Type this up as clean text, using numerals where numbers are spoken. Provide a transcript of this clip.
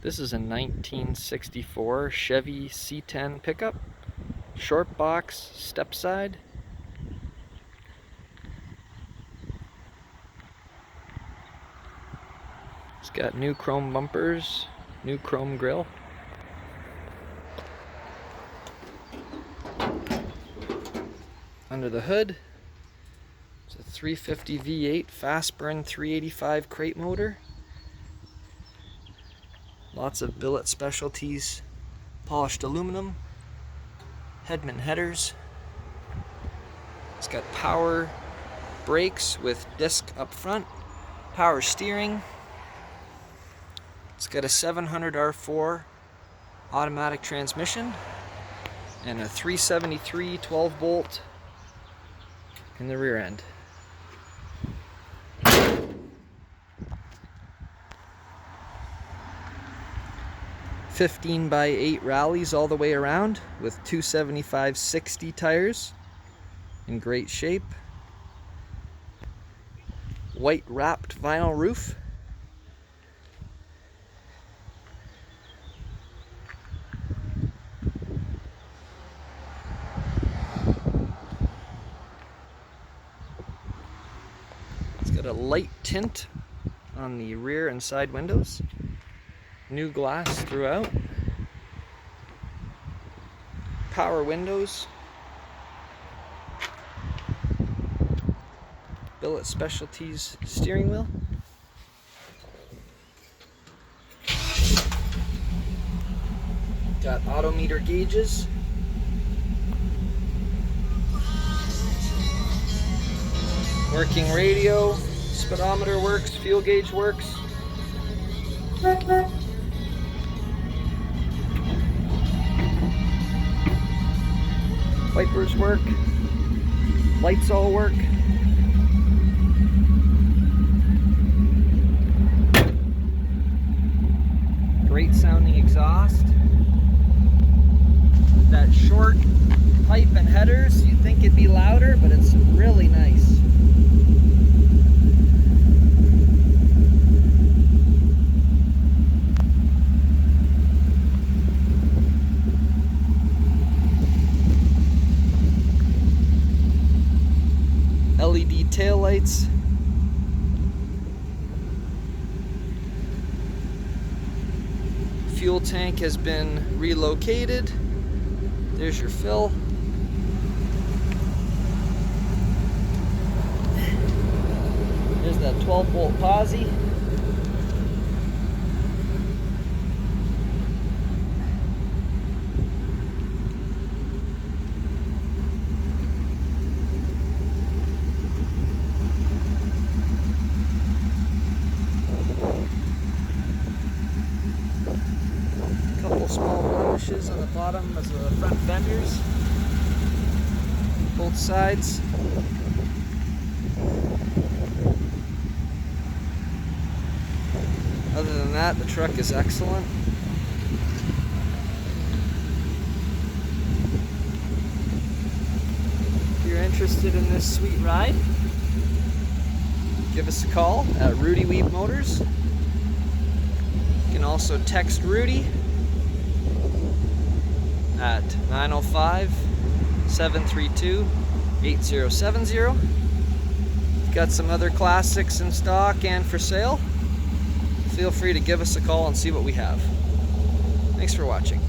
This is a 1964 Chevy C10 pickup, short box, step side. It's got new chrome bumpers, new chrome grille. Under the hood, it's a 350 V8 Fastburn 385 crate motor. Lots of billet specialties, polished aluminum, Hedman headers. It's got power brakes with disc up front, power steering. It's got a 700 R4 automatic transmission and a 373 12-bolt in the rear end. 15x8 rallies all the way around with 275/60 tires in great shape. White wrapped vinyl roof. It's got a light tint on the rear and side windows. New glass throughout. Power windows. Billet Specialties steering wheel. Got odometer gauges. Working radio. Speedometer works. Fuel gauge works. Wipers work. Lights all work. Great sounding exhaust. That short pipe and headers, you'd think it'd be louder, but it's really nice. LED taillights. Fuel tank has been relocated. There's your fill. There's that 12-volt posi. Couple small blemishes on the bottom of the front fenders, both sides. Other than that, the truck is excellent. If you're interested in this sweet ride, give us a call at Rudy Weeb Motors. You can also text Rudy at 905-732-8070. We've got some other classics in stock and for sale. Feel free to give us a call and see what we have. Thanks for watching.